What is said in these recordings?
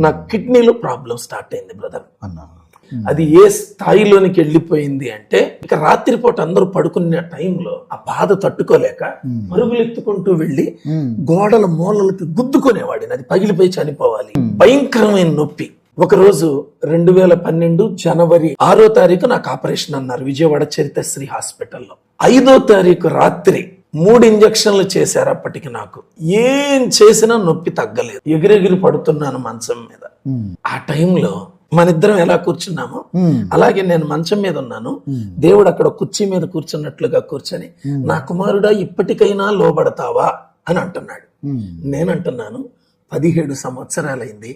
నా కిడ్నీలో problem start అయింది బ్రదర్. అన్నా అది ఏ స్థాయిలోనికి వెళ్ళిపోయింది అంటే ఇక రాత్రిపూట అందరూ పడుకునే టైంలో ఆ బాధ తట్టుకోలేక పరుగులు ఎత్తుకుంటూ వెళ్ళి గోడల మూలలకి గుద్దుకునేవాడిని, అది పగిలిపోయి చనిపోవాలి. భయంకరమైన నొప్పి. ఒకరోజు 2012 జనవరి 6వ తారీఖు నాకు ఆపరేషన్ అన్నారు విజయవాడ చరితశ్రీ హాస్పిటల్లో. 5వ తారీఖు రాత్రి 3 ఇంజక్షన్లు చేశారు. అప్పటికి నాకు ఏం చేసినా నొప్పి తగ్గలేదు. ఎగిరెగిరి పడుతున్నాను మంచం మీద. ఆ టైంలో మన ఇద్దరం ఎలా కూర్చున్నామో అలాగే నేను మంచం మీద ఉన్నాను, దేవుడు అక్కడ కుర్చీ మీద కూర్చున్నట్లుగా కూర్చొని నా కుమారుడా ఇప్పటికైనా లోబడతావా అని అంటున్నాడు. నేనంటున్నాను 17 సంవత్సరాలైంది,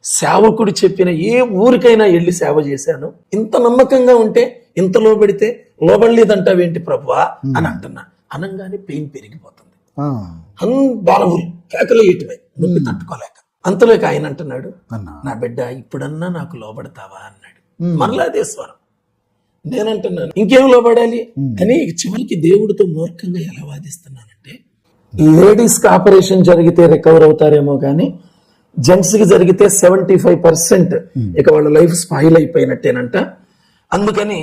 సేవకుడు చెప్పిన ఏ ఊరికైనా వెళ్ళి సేవ చేశాను, ఇంత నమ్మకంగా ఉంటే ఇంత లోబడితే లోబడలేదంటావేంటి ప్రభువా అని అంటున్నా. అనంగానే పెయిన్ పెరిగిపోతుంది, బాలవులు కేకలు వేయటమే, నొప్పి తట్టుకోలేక. అంతలోకి ఆయన అంటున్నాడు, నా బిడ్డ ఇప్పుడన్నా నాకు లోబడతావా అన్నాడు. మరలా అదే స్వరం. నేనంటున్నాను ఇంకేం లోబడాలి అని. చివరికి దేవుడితో మూర్ఖంగా ఎలా వాదిస్తున్నానంటే, లేడీస్ కి ఆపరేషన్ జరిగితే రికవర్ అవుతారేమో కానీ జెంట్స్ కి జరిగితే 75% ఇక వాళ్ళ లైఫ్ స్పాయిల్ అయిపోయినట్టేనంట. అందుకని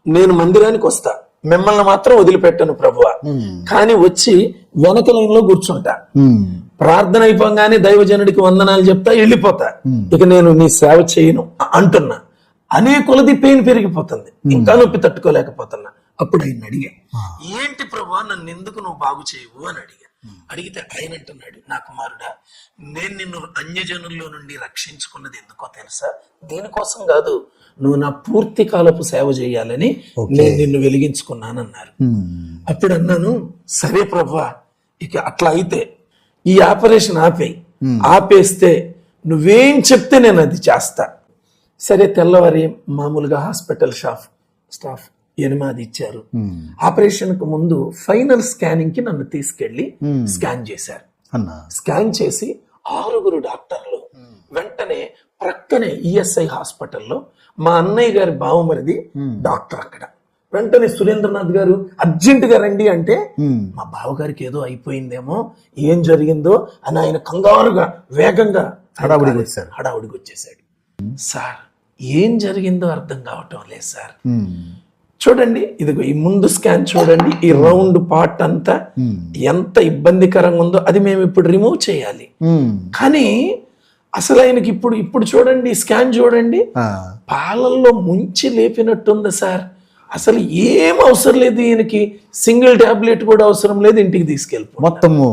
నేను మందిరానికి వస్తా, మిమ్మల్ని మాత్రం వదిలిపెట్టను ప్రభువా, కానీ వచ్చి వెనక లైన్ లో కూర్చుంటా, ప్రార్థన అయిపోగానే దైవజనుడికి వందనాలు చెప్తా, వెళ్ళిపోతా, ఇక నేను నీ సేవ చేయను అంటున్నా. అనే కొలది పెయిన్ పెరిగిపోతుంది, ఇంకా నొప్పి తట్టుకోలేకపోతున్నా. అప్పుడు ఆయన అడిగా, ఏంటి ప్రభువా నన్ను ఎందుకు నువ్వు బాగు చేయవు అని అడిగా. అడిగితే ఆయన అంటున్నాడు, నా కుమారుడా నేను నిన్ను అన్యజనుల్లో నుండి రక్షించుకున్నది ఎందుకో తెలుసా? దేనికోసం కాదు, నువ్వు నా పూర్తి కాలపు సేవ చేయాలని నేను నిన్ను వెలిగించుకున్నానన్నారు. అప్పుడు అన్నాను, సరే ప్రభువా ఇక అట్లా అయితే ఈ ఆపరేషన్ ఆపేస్తే నువ్వేం చెప్తే నేను అది చేస్తా. సరే తెల్లవారి మామూలుగా హాస్పిటల్ స్టాఫ్ ఎనిమాది ఇచ్చారు. ఆపరేషన్ కు ముందు ఫైనల్ స్కానింగ్ కి నన్ను తీసుకెళ్లి స్కాన్ చేశారు. స్కాన్ చేసి 6 డాక్టర్లు వెంటనే ప్రక్కనే ఈఎస్ఐ హాస్పిటల్లో మా అన్నయ్య గారి బావమరిది డాక్టర్ అక్కడ. వెంటనే సురేంద్రనాథ్ గారు అర్జెంట్ గా రండి అంటే మా బావగారికి ఏదో అయిపోయిందేమో, ఏం జరిగిందో అని ఆయన కంగారుగా వేగంగా హడావుడికి వచ్చేసాడు. సార్ ఏం జరిగిందో అర్థం కావటం లేదు సార్. చూడండి ఇదిగో ఈ ముందు స్కాన్ చూడండి, ఈ రౌండ్ పార్ట్ అంతా ఎంత ఇబ్బందికరంగా ఉందో అది మేము ఇప్పుడు రిమూవ్ చేయాలి. కానీ అసలు ఆయనకి ఇప్పుడు చూడండి స్కాన్ చూడండి, పాలల్లో ముంచి లేపినట్టుంది సార్. అసలు ఏం అవసరం లేదు, ఈయనకి సింగిల్ టాబ్లెట్ కూడా అవసరం లేదు, ఇంటికి తీసుకెళ్ళిపో మొత్తము